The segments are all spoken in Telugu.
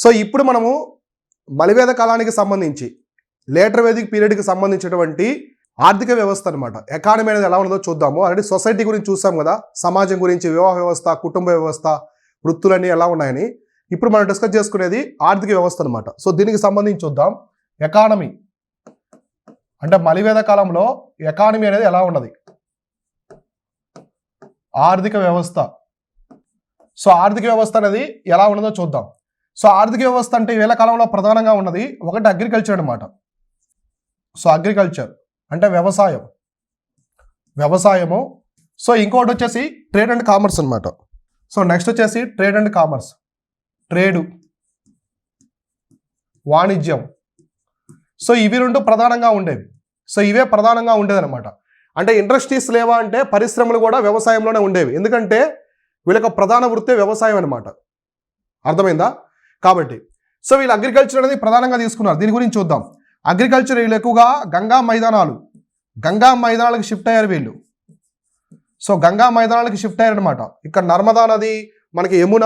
సో ఇప్పుడు మనము మలివేద కాలానికి సంబంధించి లేటర్ వేదిక్ పీరియడ్కి సంబంధించినటువంటి ఆర్థిక వ్యవస్థ అనమాట, ఎకానమీ అనేది ఎలా ఉన్నదో చూద్దాము. ఆల్రెడీ సొసైటీ గురించి చూసాం కదా, సమాజం గురించి, వివాహ వ్యవస్థ, కుటుంబ వ్యవస్థ, వృత్తులన్నీ ఎలా ఉన్నాయని. ఇప్పుడు మనం డిస్కస్ చేసుకునేది ఆర్థిక వ్యవస్థ అనమాట. సో దీనికి సంబంధించి చూద్దాం. ఎకానమీ అంటే మలివేద కాలంలో ఎకానమీ అనేది ఎలా ఉన్నది, ఆర్థిక వ్యవస్థ. సో ఆర్థిక వ్యవస్థ అనేది ఎలా ఉన్నదో చూద్దాం. సో ఆర్థిక వ్యవస్థ అంటే వేళ కాలంలో ప్రధానంగా ఉన్నది ఒకటి అగ్రికల్చర్ అనమాట. సో అగ్రికల్చర్ అంటే వ్యవసాయము. సో ఇంకోటి వచ్చేసి ట్రేడ్ అండ్ కామర్స్ అనమాట. సో నెక్స్ట్ వచ్చేసి ట్రేడ్ అండ్ కామర్స్, ట్రేడు, వాణిజ్యం. సో ఇవి రెండు ప్రధానంగా ఉండేవి. సో ఇవే ప్రధానంగా ఉండేది అనమాట. అంటే ఇండస్ట్రీస్ లేవా అంటే పరిశ్రమలు కూడా వ్యవసాయంలోనే ఉండేవి, ఎందుకంటే వీళ్ళకి ప్రధాన వృత్తే వ్యవసాయం అనమాట. అర్థమైందా? కాబట్టి సో వీళ్ళు అగ్రికల్చర్ అనేది ప్రధానంగా తీసుకున్నారు. దీని గురించి చూద్దాం. అగ్రికల్చర్ వీళ్ళు ఎక్కువగా గంగా మైదానాలకు షిఫ్ట్ అయ్యారు వీళ్ళు. సో గంగా మైదానాలకు షిఫ్ట్ అయ్యారు అనమాట. ఇక్కడ నర్మదా నది, మనకి యమున,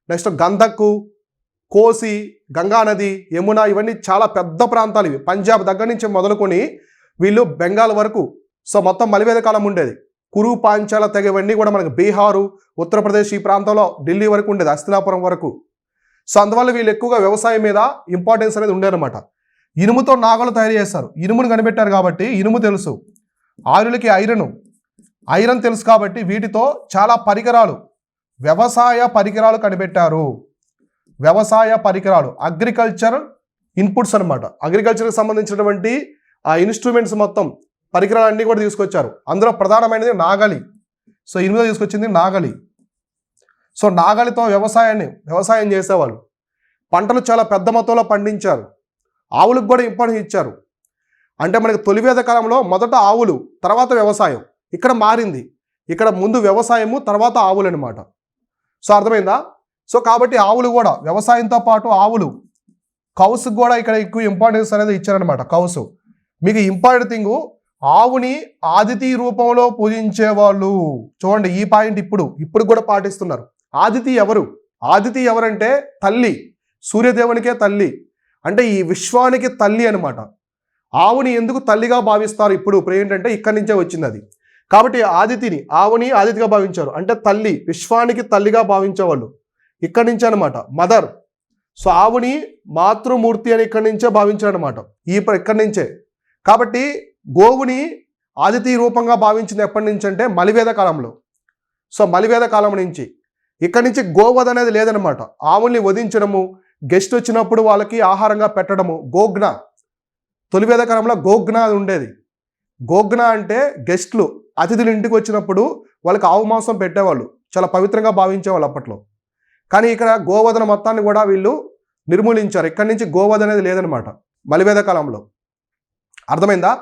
నెక్స్ట్ గంధక్కు, కోసి, గంగా నది, యమున, ఇవన్నీ చాలా పెద్ద ప్రాంతాలు ఇవి. పంజాబ్ దగ్గర నుంచి మొదలుకొని వీళ్ళు బెంగాల్ వరకు. సో మొత్తం మలివేద కాలం ఉండేది. కురు, పాంచాల తెగ ఇవన్నీ కూడా మనకి బీహారు, ఉత్తరప్రదేశ్ ఈ ప్రాంతంలో ఢిల్లీ వరకు ఉండేది, హస్తినాపురం వరకు. సో అందువల్ల వీళ్ళు ఎక్కువగా వ్యవసాయం మీద ఇంపార్టెన్స్ అనేది ఉండేదన్నమాట. ఇనుముతో నాగలు తయారు చేస్తారు. ఇనుమును కనిపెట్టారు కాబట్టి ఇనుము తెలుసు. ఆరులకి ఐరన్ తెలుసు కాబట్టి వీటితో చాలా పరికరాలు, వ్యవసాయ పరికరాలు కనిపెట్టారు. వ్యవసాయ పరికరాలు, అగ్రికల్చర్ ఇన్పుట్స్ అనమాట. అగ్రికల్చర్కి సంబంధించినటువంటి ఆ ఇన్స్ట్రుమెంట్స్ మొత్తం పరికరాలన్నీ కూడా తీసుకొచ్చారు. అందులో ప్రధానమైనది నాగలి. సో ఇనుముతో తీసుకొచ్చింది నాగలి. సో నాగలితో వ్యవసాయం చేసేవాళ్ళు. పంటలు చాలా పెద్ద మొత్తంలో పండించారు. ఆవులకు కూడా ఇంపార్టెన్స్ ఇచ్చారు. అంటే మనకి తొలివేద కాలంలో మొదట ఆవులు, తర్వాత వ్యవసాయం. ఇక్కడ మారింది. ఇక్కడ ముందు వ్యవసాయము, తర్వాత ఆవులు అనమాట. సో అర్థమైందా? సో కాబట్టి ఆవులు కూడా వ్యవసాయంతో పాటు ఆవులు, కౌసుకు కూడా ఇక్కడ ఎక్కువ ఇంపార్టెన్స్ అనేది ఇచ్చారనమాట. కౌసు మీకు ఇంపార్టెంట్ థింగ్, ఆవుని ఆదితి రూపంలో పూజించేవాళ్ళు. చూడండి ఈ పాయింట్ ఇప్పుడు కూడా పాటిస్తున్నారు. ఆదితి ఎవరంటే తల్లి, సూర్యదేవునికే తల్లి, అంటే ఈ విశ్వానికి తల్లి అనమాట. ఆవుని ఎందుకు తల్లిగా భావిస్తారు ఇప్పుడు ఏంటంటే ఇక్కడి నుంచే వచ్చింది అది. కాబట్టి ఆవుని ఆదితిగా భావించారు, అంటే తల్లి, విశ్వానికి తల్లిగా భావించేవాళ్ళు ఇక్కడి నుంచే అనమాట, మదర్. సో ఆవుని మాతృమూర్తి అని ఇక్కడి నుంచే భావించారు అనమాట, ఇక్కడి నుంచే. కాబట్టి గోవుని ఆదితి రూపంగా భావించింది ఎప్పటి నుంచి అంటే మలివేద కాలంలో. సో మలివేద కాలం నుంచి ఇక్కడి నుంచి గోవధ అనేది లేదనమాట. ఆవుల్ని వధించడము, గెస్ట్ వచ్చినప్పుడు వాళ్ళకి ఆహారంగా పెట్టడము, గోగ్న. తొలివేద కాలంలో గోగ్న అది ఉండేది. గోగ్న అంటే గెస్ట్లు, అతిథులు ఇంటికి వచ్చినప్పుడు వాళ్ళకి ఆవు మాంసం పెట్టేవాళ్ళు, చాలా పవిత్రంగా భావించేవాళ్ళు అప్పట్లో. కానీ ఇక్కడ గోవధన మొత్తాన్ని కూడా వీళ్ళు నిర్మూలించారు. ఇక్కడి నుంచి గోవధ అనేది లేదనమాట మలివేద కాలంలో. అర్థమైందా?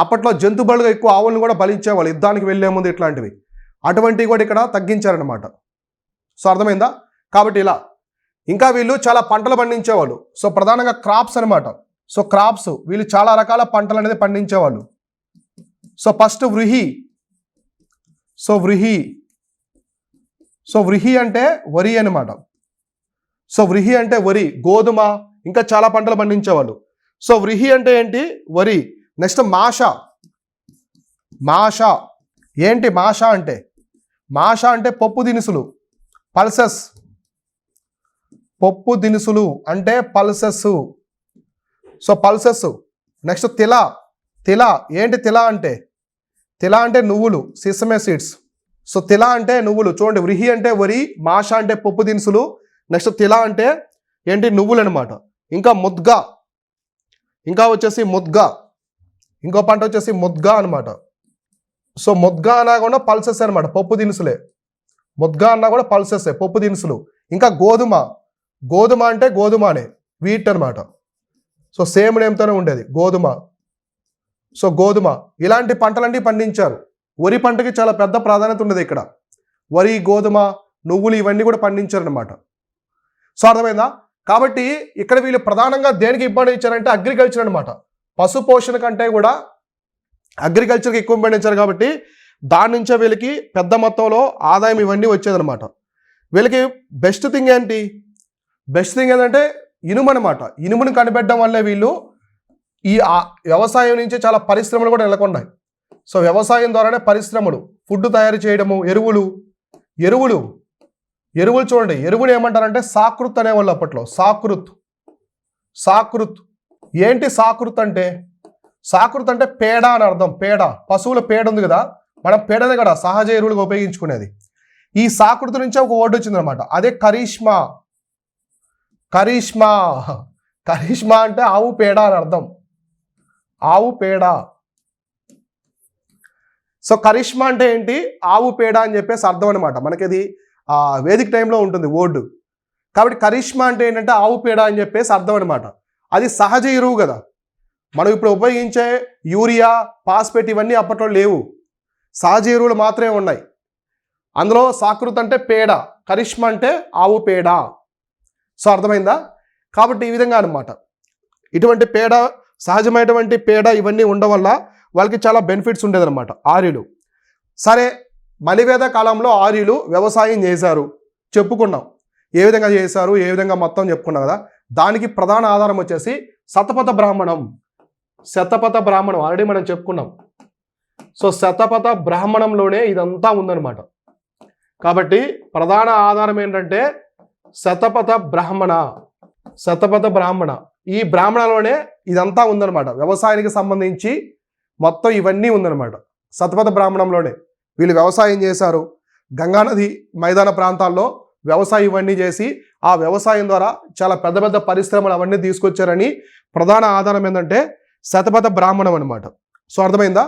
అప్పట్లో జంతు బలుగా ఎక్కువ ఆవులను కూడా బలించేవాళ్ళు యుద్ధానికి వెళ్లే ముందు. ఇట్లాంటివి అటువంటివి కూడా ఇక్కడ తగ్గించారనమాట. సో అర్థమైందా? కాబట్టి ఇలా ఇంకా వీళ్ళు చాలా పంటలు పండించేవాళ్ళు. సో ప్రధానంగా క్రాప్స్ అనమాట. సో క్రాప్స్ వీళ్ళు చాలా రకాల పంటలు అనేది పండించేవాళ్ళు. సో ఫస్ట్ వ్రీహి. సో వ్రీహి అంటే వరి అనమాట. సో వ్రీహి అంటే వరి, గోధుమ, ఇంకా చాలా పంటలు పండించేవాళ్ళు. సో వ్రీహి అంటే ఏంటి? వరి. నెక్స్ట్ మాష ఏంటి? మాష అంటే పప్పు దినుసులు, పల్సెస్. పప్పు దినుసులు అంటే పల్సెస్. So pulses. నెక్స్ట్ తిల ఏంటి? తిల అంటే నువ్వులు, సిసమే సీడ్స్. సో తిల అంటే నువ్వులు. చూడండి, వ్రీహి అంటే వరి, మాష అంటే పప్పు దినుసులు, నెక్స్ట్ తిల అంటే ఏంటి? నువ్వులు అనమాట. ఇంకా వచ్చేసి ముద్గ, ఇంకో పంట వచ్చేసి ముద్గ అనమాట. సో ముద్గ అన్నా కూడా పల్సెస్ అనమాట, పప్పు దినుసులే. ముద్గ అన్నా కూడా పల్సెసే, పప్పు దినుసులు. ఇంకా గోధుమ అంటే గోధుమనే, వీట్ అనమాట. సో సేమ్ నేమ్తోనే ఉండేది గోధుమ. సో గోధుమ ఇలాంటి పంటలన్నీ పండించారు. వరి పంటకి చాలా పెద్ద ప్రాధాన్యత ఉండేది ఇక్కడ. వరి, గోధుమ, నువ్వులు ఇవన్నీ కూడా పండించారనమాట. సో అర్థమైందా? కాబట్టి ఇక్కడ వీళ్ళు ప్రధానంగా దేనికి ఇంపార్టెన్స్ ఇచ్చారంటే అగ్రికల్చర్ అనమాట. పశు పోషణ కంటే కూడా అగ్రికల్చర్కి ఎక్కువ ఇంపార్టెన్స్ ఇచ్చారు. కాబట్టి దాని నుంచే వీళ్ళకి పెద్ద మొత్తంలో ఆదాయం ఇవన్నీ వచ్చేదనమాట. వీళ్ళకి బెస్ట్ థింగ్ ఏంటంటే ఇనుము అనమాట. ఇనుమును కనిపెట్టడం వల్లే వీళ్ళు ఈ వ్యవసాయం నుంచి చాలా పరిశ్రమలు కూడా నెలకొన్నాయి. సో వ్యవసాయం ద్వారానే పరిశ్రమలు, ఫుడ్ తయారు చేయడము, ఎరువులు చూడండి. ఎరువులు ఏమంటారంటే సాకృత్ అనేవాళ్ళు అప్పట్లో. సాకృత్ ఏంటి సాకృత్ అంటే? సాకృత్ అంటే పేడ అని అర్థం. పేడ, పశువుల పేడ ఉంది కదా, మనం పేడనే కదా సహజ ఎరువులుగా ఉపయోగించుకునేది. ఈ సాకృతి నుంచే ఒక వర్డ్ వచ్చింది అనమాట. అదే కరిష్మా. కరిష్మా అంటే ఆవు పేడ అని అర్థం. ఆవు పేడ. సో కరిష్మా అంటే ఏంటి? ఆవు పేడ అని చెప్పేసి అర్థం అనమాట. మనకి అది వేదిక టైంలో ఉంటుంది వర్డ్. కాబట్టి కరిష్మా అంటే ఏంటంటే ఆవు పేడ అని చెప్పేసి అర్థం అనమాట. అది సహజ ఎరువు కదా. మనం ఇప్పుడు ఉపయోగించే యూరియా, ఫాస్ఫేట్ ఇవన్నీ అప్పట్లో లేవు. సహజ ఎరువులు మాత్రమే ఉన్నాయి. అందులో సాకృత్ అంటే పేడ, కరిష్మా అంటే ఆవు పేడ. సో అర్థమైందా? కాబట్టి ఈ విధంగా అనమాట. ఇటువంటి పేడ, సహజమైనటువంటి పేడ ఇవన్నీ ఉండడం వల్ల వాళ్ళకి చాలా బెనిఫిట్స్ ఉండేదన్నమాట ఆర్యులు. సరే, మలివేద కాలంలో ఆర్యులు వ్యవసాయం చేశారు, చెప్పుకున్నాం. ఏ విధంగా చేశారు, ఏ విధంగా మొత్తం చెప్పుకున్నాం కదా. దానికి ప్రధాన ఆధారం వచ్చేసి శతపథ బ్రాహ్మణం ఆల్రెడీ మనం చెప్పుకున్నాం. సో శతపథ బ్రాహ్మణంలోనే ఇదంతా ఉందన్నమాట. కాబట్టి ప్రధాన ఆధారం ఏంటంటే శతపథ బ్రాహ్మణ. ఈ బ్రాహ్మణలోనే ఇదంతా ఉందన్నమాట. వ్యవసాయానికి సంబంధించి మొత్తం ఇవన్నీ ఉందన్నమాట. శతపథ బ్రాహ్మణంలోనే వీళ్ళు వ్యవసాయం చేశారు. గంగానది మైదాన ప్రాంతాల్లో వ్యవసాయం ఇవన్నీ చేసి ఆ వ్యవసాయం ద్వారా చాలా పెద్ద పెద్ద పరిశ్రమలు అవన్నీ తీసుకొచ్చారని ప్రధాన ఆధారం ఏంటంటే శతపథ బ్రాహ్మణం అనమాట. సో అర్థమైందా?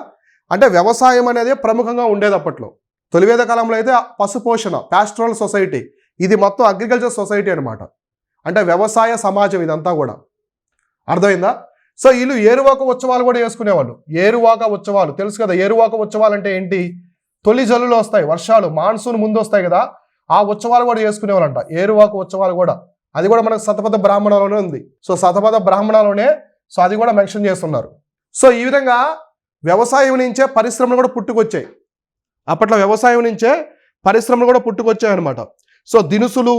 అంటే వ్యవసాయం అనేది ప్రముఖంగా ఉండేది అప్పట్లో. తొలివేద కాలంలో అయితే పశుపోషణ, పాస్టరల్ సొసైటీ, ఇది మొత్తం అగ్రికల్చర్ సొసైటీ అనమాట. అంటే వ్యవసాయ సమాజం ఇదంతా కూడా. అర్థమైందా? సో వీళ్ళు ఏరువాక ఉత్సవాలు కూడా చేసుకునేవాళ్ళు. ఏరువాక ఉత్సవాలు తెలుసు కదా. ఏరువాక ఉత్సవాలు అంటే ఏంటి? తొలి జల్లులు వస్తాయి, వర్షాలు, మాన్సూన్ ముందు వస్తాయి కదా, ఆ ఉత్సవాలు కూడా చేసుకునేవాళ్ళంట. ఏరువాక ఉత్సవాలు కూడా, అది కూడా మనకు శతపథ బ్రాహ్మణంలోనే ఉంది. సో శతపథ బ్రాహ్మణంలోనే సో అది కూడా మెన్షన్ చేస్తున్నారు. సో ఈ విధంగా వ్యవసాయం నుంచే పరిశ్రమలు కూడా పుట్టుకొచ్చాయి. అప్పట్లో వ్యవసాయం నుంచే పరిశ్రమలు కూడా పుట్టుకొచ్చాయి అనమాట. సో దినుసులు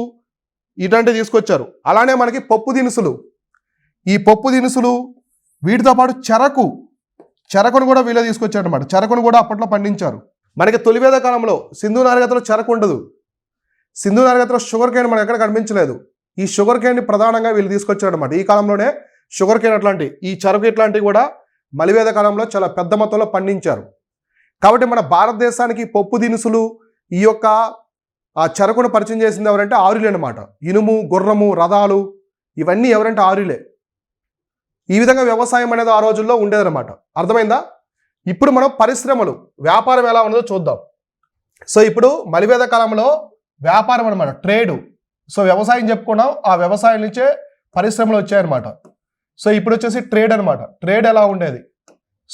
ఇట్లాంటివి తీసుకొచ్చారు. అలానే మనకి పప్పు దినుసులు, ఈ పప్పు దినుసులు వీటితో పాటు చెరకును కూడా వీళ్ళే తీసుకొచ్చారు అనమాట. చెరకును కూడా అప్పట్లో పండించారు. మనకి తొలివేద కాలంలో సింధు నాగరికతలో చెరకు ఉండదు. సింధు నాగరికతలో షుగర్ కేన్ మనకు ఎక్కడ కనిపించలేదు. ఈ షుగర్ కేన్ని ప్రధానంగా వీళ్ళు తీసుకొచ్చారు అనమాట. ఈ కాలంలోనే షుగర్ కేన్ అట్లాంటి, ఈ చెరకు ఇట్లాంటివి కూడా మలివేద కాలంలో చాలా పెద్ద మొత్తంలో పండించారు. కాబట్టి మన భారతదేశానికి పప్పు దినుసులు, ఈ యొక్క చెరకును పరిచయం చేసింది ఎవరంటే ఆర్యులే అనమాట. ఇనుము, గుర్రము, రథాలు ఇవన్నీ ఎవరంటే ఆర్యులే. ఈ విధంగా వ్యవసాయం అనేది ఆ రోజుల్లో ఉండేదన్నమాట. అర్థమైందా? ఇప్పుడు మనం పరిశ్రమలు, వ్యాపారం ఎలా ఉన్నదో చూద్దాం. సో ఇప్పుడు మలివేద కాలంలో వ్యాపారం అనమాట, ట్రేడు. సో వ్యవసాయం చెప్పుకున్నాం, ఆ వ్యవసాయం నుంచే పరిశ్రమలు వచ్చాయన్నమాట. సో ఇప్పుడు వచ్చేసి ట్రేడ్ అనమాట. ట్రేడ్ ఎలా ఉండేది?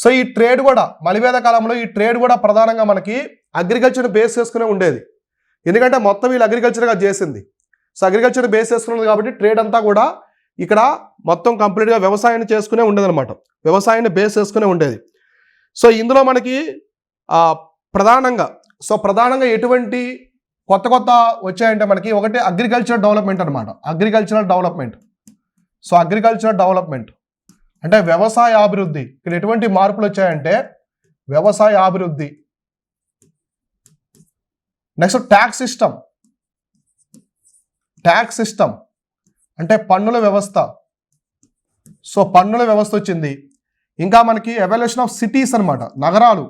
సో ఈ ట్రేడ్ కూడా మలివేద కాలంలో ఈ ట్రేడ్ కూడా ప్రధానంగా మనకి అగ్రికల్చర్ బేస్ చేసుకునే ఉండేది. ఎందుకంటే మొత్తం వీళ్ళు అగ్రికల్చర్గా చేసింది. సో అగ్రికల్చర్ బేస్ చేసుకున్నది కాబట్టి ట్రేడ్ అంతా కూడా ఇక్కడ మొత్తం కంప్లీట్గా వ్యవసాయాన్ని చేసుకునే ఉండేది అనమాట. వ్యవసాయాన్ని బేస్ చేసుకునే ఉండేది. సో ఇందులో మనకి ప్రధానంగా ఎటువంటి కొత్త వచ్చాయంటే మనకి ఒకటి అగ్రికల్చర్ డెవలప్మెంట్ అనమాట. అగ్రికల్చరల్ డెవలప్మెంట్ అంటే వ్యవసాయ అభివృద్ధి. ఇక్కడ ఎటువంటి మార్పులు వచ్చాయంటే వ్యవసాయ అభివృద్ధి. నెక్స్ట్ ట్యాక్స్ సిస్టమ్ అంటే పన్నుల వ్యవస్థ. సో పన్నుల వ్యవస్థ వచ్చింది. ఇంకా మనకి ఎవల్యూషన్ ఆఫ్ సిటీస్ అనమాట. నగరాలు,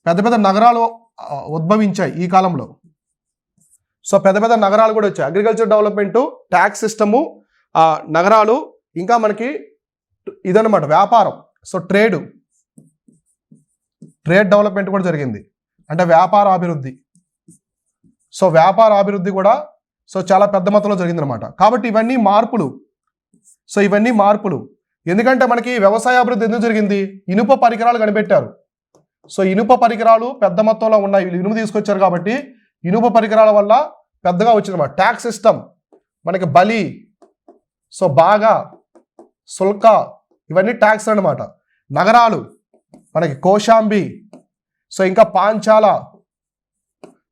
పెద్ద పెద్ద నగరాలు ఉద్భవించాయి ఈ కాలంలో. సో పెద్ద పెద్ద నగరాలు కూడా వచ్చాయి. అగ్రికల్చర్ డెవలప్మెంట్, ట్యాక్స్ సిస్టము, నగరాలు, ఇంకా మనకి ఇదన్నమాట వ్యాపారం. సో ట్రేడ్ డెవలప్మెంట్ కూడా జరిగింది. అంటే వ్యాపార అభివృద్ధి. సో వ్యాపార అభివృద్ధి కూడా సో చాలా పెద్ద మొత్తంలో జరిగిందనమాట. కాబట్టి ఇవన్నీ మార్పులు. ఎందుకంటే మనకి వ్యవసాయ అభివృద్ధి ఎందుకు జరిగింది? ఇనుప పరికరాలు కనిపెట్టారు. సో ఇనుప పరికరాలు పెద్ద మొత్తంలో ఉన్నాయి, వీళ్ళు ఇనుము తీసుకొచ్చారు కాబట్టి ఇనుప పరికరాల వల్ల పెద్దగా వచ్చిందన్నమాట. ట్యాక్స్ సిస్టమ్ మనకి బలి, సో బాగా, సుల్క ఇవన్నీ ట్యాక్స్ అనమాట. నగరాలు మనకి కోశాంబి, సో ఇంకా పాంచాల,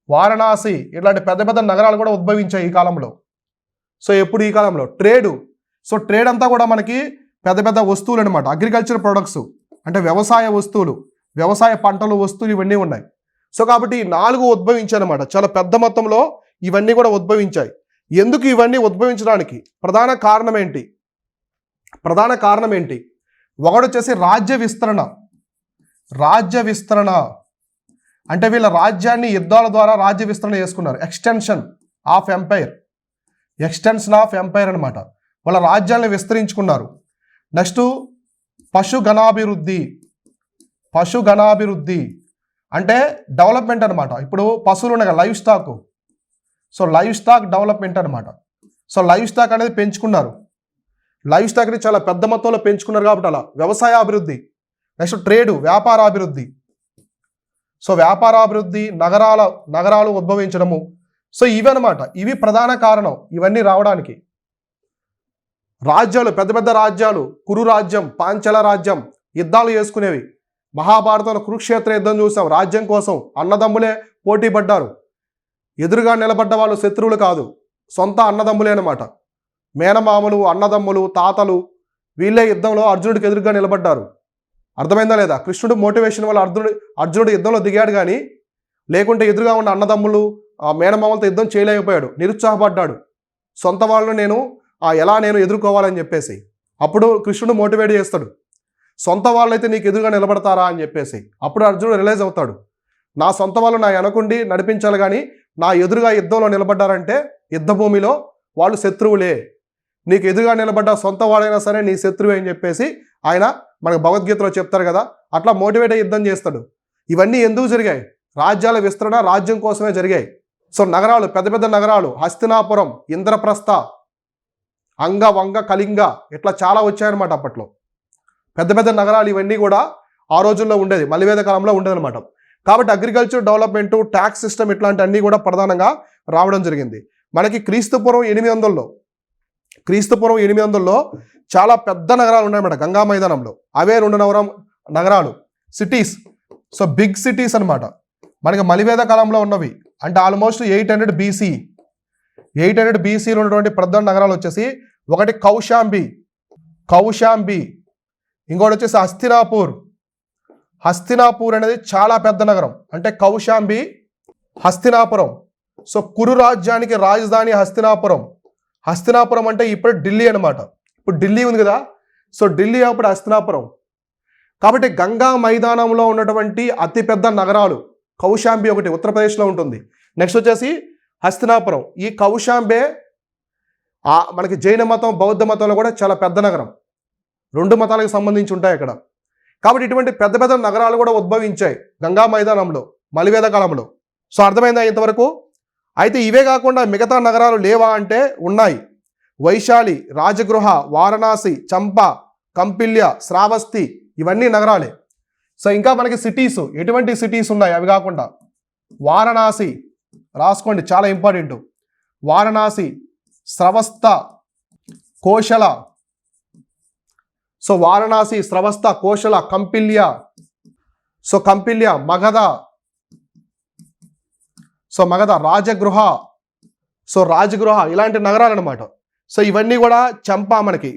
వారణాసి ఇట్లాంటి పెద్ద పెద్ద నగరాలు కూడా ఉద్భవించాయి ఈ కాలంలో. సో ఎప్పుడు ఈ కాలంలో ట్రేడు సో ట్రేడ్ అంతా కూడా మనకి పెద్ద పెద్ద వస్తువులు అనమాట, అగ్రికల్చర్ ప్రొడక్ట్స్ అంటే వ్యవసాయ వస్తువులు, వ్యవసాయ పంటలు, వస్తువులు ఇవన్నీ ఉన్నాయి. సో కాబట్టి ఈ 4 ఉద్భవించాయి అనమాట. చాలా పెద్ద మొత్తంలో ఇవన్నీ కూడా ఉద్భవించాయి. ఎందుకు ఇవన్నీ ఉద్భవించడానికి ప్రధాన కారణం ఏంటి? ఒకటి వచ్చేసి రాజ్య విస్తరణ. అంటే వీళ్ళ రాజ్యాన్ని యుద్ధాల ద్వారా రాజ్య విస్తరణ చేసుకున్నారు. ఎక్స్టెన్షన్ ఆఫ్ ఎంపైర్ అనమాట. వాళ్ళ రాజ్యాన్ని విస్తరించుకున్నారు. నెక్స్ట్ పశుగణాభివృద్ధి అంటే డెవలప్మెంట్ అనమాట. ఇప్పుడు పశువులు ఉన్నాయి కదా, live stock. So live stack development అనమాట. సో లైవ్ స్టాక్ అనేది పెంచుకున్నారు. లైవ్ స్టాక్ని చాలా పెద్ద మొత్తంలో పెంచుకున్నారు కాబట్టి అలా వ్యవసాయ అభివృద్ధి. నెక్స్ట్ ట్రేడ్, వ్యాపారాభివృద్ధి. సో వ్యాపారాభివృద్ధి, నగరాలు ఉద్భవించడము. సో ఇవి అనమాట, ఇవి ప్రధాన కారణం ఇవన్నీ రావడానికి. రాజ్యాలు, పెద్ద పెద్ద రాజ్యాలు, కురు రాజ్యం, పాంచాల రాజ్యం యుద్ధాలు చేసుకునేవి. మహాభారతంలో కురుక్షేత్ర యుద్ధం చూసాం. రాజ్యం కోసం అన్నదమ్ములే పోటీ పడ్డారు. ఎదురుగా నిలబడ్డ వాళ్ళు శత్రువులు కాదు, సొంత అన్నదమ్ములే అనమాట. మేనమామలు, అన్నదమ్ములు, తాతలు వీళ్ళే యుద్ధంలో అర్జునుడికి ఎదురుగా నిలబడ్డారు. అర్థమైందా లేదా? కృష్ణుడు మోటివేషన్ వల్ల అర్జునుడు యుద్ధంలో దిగాడు, కానీ లేకుంటే ఎదురుగా ఉన్న అన్నదమ్ములు, మేనమామలతో యుద్ధం చేయలేకపోయాడు, నిరుత్సాహపడ్డాడు. సొంత వాళ్ళను నేను ఎదుర్కోవాలని చెప్పేసి. అప్పుడు కృష్ణుడు మోటివేట్ చేస్తాడు, సొంత వాళ్ళైతే నీకు ఎదురుగా నిలబడతారా అని చెప్పేసి. అప్పుడు అర్జునుడు రియలైజ్ అవుతాడు, నా సొంత వాళ్ళు నా వెనకుండి నడిపించాలి, కానీ నా ఎదురుగా యుద్ధంలో నిలబడ్డారంటే యుద్ధ భూమిలో వాళ్ళు శత్రువులే. నీకు ఎదురుగా నిలబడ్డ సొంత వాడైనా సరే నీ శత్రువే అని చెప్పేసి ఆయన మనకు భగవద్గీతలో చెప్తారు కదా. అట్లా మోటివేట్ అయ్యి యుద్ధం చేస్తాడు. ఇవన్నీ ఎందుకు జరిగాయి? రాజ్యాల విస్తరణ, రాజ్యం కోసమే జరిగాయి. సో నగరాలు, పెద్ద పెద్ద నగరాలు, హస్తినాపురం, ఇంద్రప్రస్థ, అంగ, వంగ, కళింగ ఇట్లా చాలా వచ్చాయన్నమాట అప్పట్లో. పెద్ద పెద్ద నగరాలు ఇవన్నీ కూడా ఆ రోజుల్లో ఉండేది, మలివేద కాలంలో ఉండేది అనమాట. కాబట్టి అగ్రికల్చర్ డెవలప్మెంట్, ట్యాక్స్ సిస్టమ్ ఇట్లాంటి అన్నీ కూడా ప్రధానంగా రావడం జరిగింది. మనకి క్రీస్తుపూర్వం 800లో చాలా పెద్ద నగరాలు ఉన్నాయన్నమాట గంగా మైదానంలో. అవే 2 నగరాలు, సిటీస్. సో బిగ్ సిటీస్ అనమాట. మనకి మలివేద కాలంలో ఉన్నవి అంటే ఆల్మోస్ట్ 800 BCలో ఉన్నటువంటి ప్రధాన నగరాలు వచ్చేసి ఒకటి కౌశాంబి, ఇంకోటి వచ్చేసి హస్తినాపూర్ అనేది చాలా పెద్ద నగరం. అంటే కౌశాంబి, హస్తినాపురం. సో కురు రాజ్యానికి రాజధాని హస్తినాపురం అంటే ఇప్పుడు ఢిల్లీ అనమాట. ఇప్పుడు ఢిల్లీ ఉంది కదా, సో ఢిల్లీ అప్పుడు హస్తినాపురం. కాబట్టి గంగా మైదానంలో ఉన్నటువంటి అతిపెద్ద నగరాలు కౌశాంబి ఒకటి ఉత్తరప్రదేశ్లో ఉంటుంది. నెక్స్ట్ వచ్చేసి హస్తినాపురం. ఈ కౌశాంబే మనకి జైన మతం, బౌద్ధ మతంలో కూడా చాలా పెద్ద నగరం. 2 మతాలకు సంబంధించి ఉంటాయి అక్కడ. కాబట్టి ఇటువంటి పెద్ద పెద్ద నగరాలు కూడా ఉద్భవించాయి గంగా మైదానంలో మలివేద కాలంలో. సో అర్థమైందా ఇంతవరకు? అయితే ఇవే కాకుండా మిగతా నగరాలు లేవా అంటే ఉన్నాయి. వైశాలి, రాజగృహ, వారణాసి, చంప, కంపిల్య, శ్రావస్తి ఇవన్నీ నగరాలే. సో ఇంకా మనకి సిటీస్, ఎటువంటి సిటీస్ ఉన్నాయి అవి కాకుండా? వారణాసి రాసుకోండి, చాలా important. Varanasi, Shravasti, Kosala. So Varanasi, Shravasti, Kosala, Kampilya. So Kampilya, Magadha. So Magadha, Rajagriha. So Rajagriha ఇలాంటి నగరాలు అనమాట. సో ఇవన్నీ కూడా చంపా, మనకి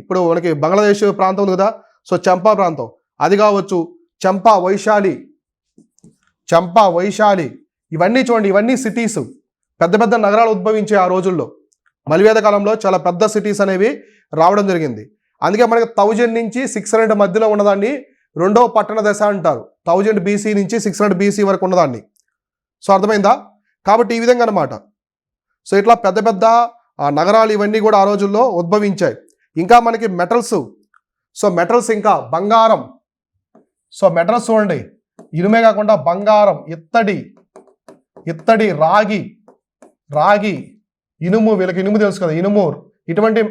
బంగ్లాదేశ్ ప్రాంతం ఉంది కదా, సో చంపా ప్రాంతం అది కావచ్చు. చంపా, వైశాలి ఇవన్నీ చూడండి, ఇవన్నీ సిటీస్, పెద్ద పెద్ద నగరాలు ఉద్భవించే ఆ రోజుల్లో. మలివేద కాలంలో చాలా పెద్ద సిటీస్ అనేవి రావడం జరిగింది. అందుకే మనకి 1000 నుంచి 600 మధ్యలో ఉన్నదాన్ని 2వ పట్టణ దశ అంటారు. 1000 BC నుంచి 600 BC వరకు ఉన్నదాన్ని. సో అర్థమైందా? కాబట్టి ఈ విధంగా అనమాట. సో ఇట్లా పెద్ద పెద్ద నగరాలు ఇవన్నీ కూడా ఆ రోజుల్లో ఉద్భవించాయి. ఇంకా మనకి మెటల్స్. సో మెటల్స్ ఇంకా బంగారం. సో మెటల్స్ చూడండి, ఇనుమే కాకుండా బంగారం, ఇత్తడి, రాగి, ఇనుము. వీళ్ళకి ఇనుము తెలుసు కదా, ఇనుము. ఇటువంటి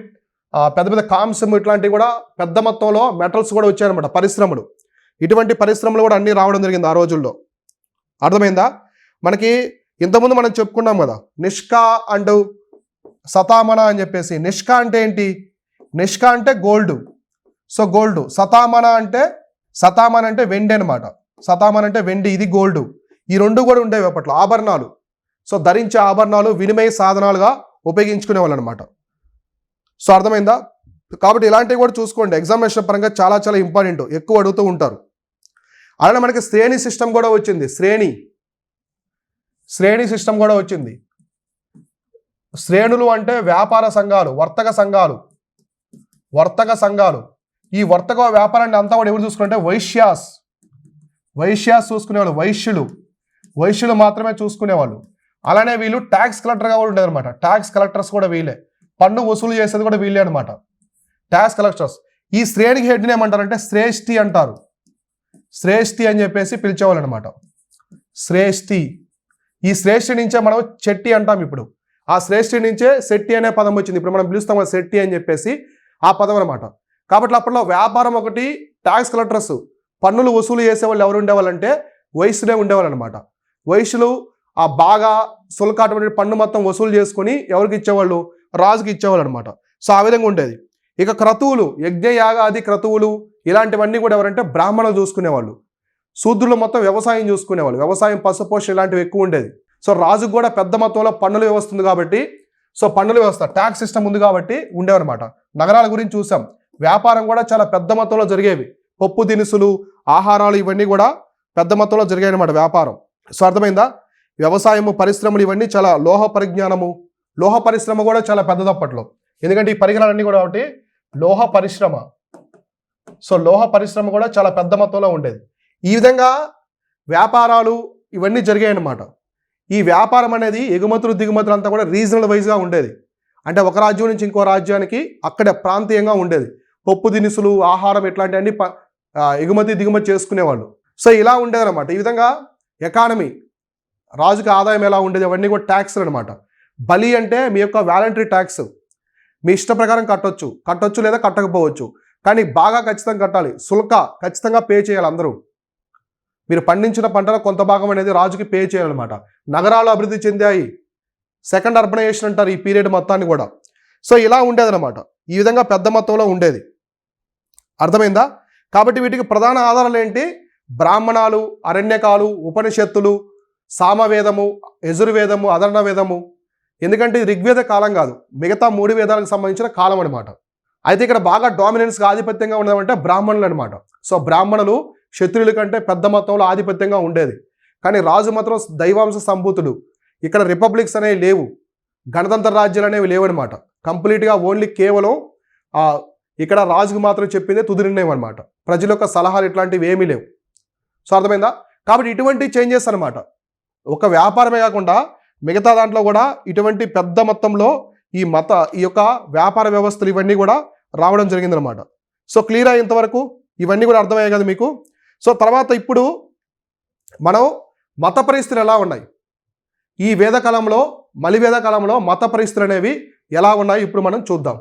పెద్ద పెద్ద కాంస్యం ఇట్లాంటివి కూడా పెద్ద మొత్తంలో మెటల్స్ కూడా వచ్చాయన్నమాట. పరిశ్రమలు, ఇటువంటి పరిశ్రమలు కూడా అన్నీ రావడం జరిగింది ఆ రోజుల్లో. అర్థమైందా? మనకి ఇంతకుముందు మనం చెప్పుకున్నాం కదా, నిష్కా అండ్ సతామన అని చెప్పేసి. నిష్కా అంటే ఏంటి? నిష్కా అంటే గోల్డ్. So gold. సతామన అంటే వెండి అనమాట. సతామన అంటే వెండి, ఇది గోల్డ్. ఈ 2 కూడా ఉండేవి అప్పట్లో, ఆభరణాలు. సో ధరించే ఆభరణాలు వినిమయ సాధనాలుగా ఉపయోగించుకునేవాళ్ళు అనమాట. సో అర్థమైందా? కాబట్టి ఇలాంటివి కూడా చూసుకోండి, ఎగ్జామినేషన్ పరంగా చాలా చాలా ఇంపార్టెంట్, ఎక్కువ అడుగుతూ ఉంటారు. అలానే మనకి శ్రేణి సిస్టమ్ కూడా వచ్చింది. శ్రేణి సిస్టమ్ కూడా వచ్చింది. శ్రేణులు అంటే వ్యాపార సంఘాలు, వర్తక సంఘాలు. ఈ వర్తక వ్యాపారాన్ని అంతా కూడా ఎవరు చూసుకుంటే వైశ్యాస్ చూసుకునేవాళ్ళు, వైశ్యులు మాత్రమే చూసుకునేవాళ్ళు. అలానే వీళ్ళు ట్యాక్స్ కలెక్టర్గా కూడా ఉండేది అనమాట. ట్యాక్స్ కలెక్టర్స్ కూడా వీళ్ళే, పన్ను వసూలు చేసేది కూడా వీళ్ళే అనమాట, ట్యాక్స్ కలెక్టర్స్. ఈ శ్రేణికి హెడ్ని ఏమంటారంటే శ్రేష్ఠి అంటారు. శ్రేష్ఠి అని చెప్పేసి పిలిచేవాళ్ళు అనమాట. శ్రేష్ఠి. ఈ శ్రేష్ఠి నుంచే మనం చెట్టి అంటాం. ఇప్పుడు ఆ శ్రేష్ఠి నుంచే శెట్టి అనే పదం వచ్చింది. ఇప్పుడు మనం పిలుస్తాం కదా శెట్టి అని చెప్పేసి, ఆ పదం అనమాట. కాబట్టి అప్పట్లో వ్యాపారం ఒకటి, ట్యాక్స్ కలెక్టర్స్, పన్నులు వసూలు చేసేవాళ్ళు ఎవరు ఉండేవాళ్ళంటే వైశ్యులే ఉండేవాళ్ళు అనమాట. వైశ్యులు ఆ బాగా సులకాటమైన పన్ను మొత్తం వసూలు చేసుకుని ఎవరికి ఇచ్చేవాళ్ళు? రాజుకి ఇచ్చేవాళ్ళు అనమాట. సో ఆ విధంగా ఉండేది. ఇక క్రతువులు, యజ్ఞయాగాది క్రతువులు ఇలాంటివన్నీ కూడా ఎవరంటే బ్రాహ్మణులు చూసుకునేవాళ్ళు. శూద్రులు మొత్తం వ్యవసాయం చూసుకునేవాళ్ళు. వ్యవసాయం, పశుపోషణ ఇలాంటివి ఎక్కువ ఉండేది. సో రాజుకు కూడా పెద్ద మొత్తంలో పన్నుల వ్యవస్థ ఉంది కాబట్టి, సో పన్నుల వ్యవస్థ, ట్యాక్స్ సిస్టమ్ ఉంది కాబట్టి ఉండేవన్నమాట. నగరాల గురించి చూసాం. వ్యాపారం కూడా చాలా పెద్ద మొత్తంలో జరిగేవి. పప్పు దినుసులు, ఆహారాలు ఇవన్నీ కూడా పెద్ద మొత్తంలో జరిగాయి అనమాట వ్యాపారం. సో అర్థమైందా? వ్యవసాయము, పరిశ్రమలు ఇవన్నీ చాలా లోహ పరిశ్రమ కూడా చాలా పెద్దది అప్పట్లో. ఎందుకంటే ఈ పరికరాలన్నీ కూడా ఒకటి లోహ పరిశ్రమ. సో లోహ పరిశ్రమ కూడా చాలా పెద్ద మొత్తంలో ఉండేది. ఈ విధంగా వ్యాపారాలు ఇవన్నీ జరిగాయి అన్నమాట. ఈ వ్యాపారం అనేది ఎగుమతులు దిగుమతులు అంతా కూడా రీజనల్ వైజ్గా ఉండేది. అంటే ఒక రాజ్యం నుంచి ఇంకో రాజ్యానికి అక్కడే ప్రాంతీయంగా ఉండేది. పప్పు దినుసులు, ఆహారం ఇట్లాంటివన్నీ ఎగుమతి దిగుమతి చేసుకునేవాళ్ళు. సో ఇలా ఉండేది అనమాట. ఈ విధంగా ఎకానమీ, రాజుకి ఆదాయం ఎలా ఉండేది, అవన్నీ కూడా ట్యాక్స్లు అనమాట. బలి అంటే మీ యొక్క వాలంటరీ ట్యాక్స్, మీ ఇష్ట ప్రకారం కట్టొచ్చు లేదా కట్టకపోవచ్చు, కానీ బాగా ఖచ్చితంగా కట్టాలి. ఖచ్చితంగా పే చేయాలి అందరూ. మీరు పండించిన పంటలో కొంత భాగం అనేది రాజుకి పే చేయాలన్నమాట. నగరాలు అభివృద్ధి చెందాయి, సెకండ్ అర్బనైజేషన్ అంటారు ఈ పీరియడ్ మొత్తాన్ని కూడా. సో ఇలా ఉండేదన్నమాట. ఈ విధంగా పెద్ద మొత్తంలో ఉండేది. అర్థమైందా? కాబట్టి వీటికి ప్రధాన ఆధారాలు ఏంటి? బ్రాహ్మణాలు, అరణ్యకాలు, ఉపనిషత్తులు, సామవేదము, యజుర్వేదము, అధర్ణ వేదము. ఎందుకంటే ఇది ఋగ్వేద కాలం కాదు, మిగతా 3 వేదాలకు సంబంధించిన కాలం అనమాట. అయితే ఇక్కడ బాగా డామినెన్స్గా ఆధిపత్యంగా ఉండేదంటే బ్రాహ్మణులు అనమాట. సో బ్రాహ్మణులు క్షత్రియుల కంటే పెద్ద మొత్తంలో ఆధిపత్యంగా ఉండేది. కానీ రాజు మాత్రం దైవాంశ సంభూతుడు. ఇక్కడ రిపబ్లిక్స్ అనేవి లేవు, గణతంత్ర రాజ్యాలు అనేవి లేవన్నమాట. కంప్లీట్గా ఓన్లీ కేవలం ఇక్కడ రాజుకు మాత్రం చెప్పిందే తుది నిర్ణయం అనమాట. ప్రజల యొక్క సలహాలు ఇట్లాంటివి ఏమీ లేవు. సో అర్థమైందా? కాబట్టి ఇటువంటి చేంజెస్ అనమాట. ఒక వ్యాపారమే కాకుండా మిగతా దాంట్లో కూడా ఇటువంటి పెద్ద మొత్తంలో ఈ యొక్క వ్యాపార వ్యవస్థలు ఇవన్నీ కూడా రావడం జరిగిందనమాట. సో క్లియర్ అయ్యేంతవరకు ఇవన్నీ కూడా అర్థమయ్యాయి కదా మీకు. సో తర్వాత ఇప్పుడు మనం మత పరిస్థితులు ఎలా ఉన్నాయి, ఈ వేదకాలంలో, మలివేద కాలంలో మత పరిస్థితులు అనేవి ఎలా ఉన్నాయి ఇప్పుడు మనం చూద్దాం.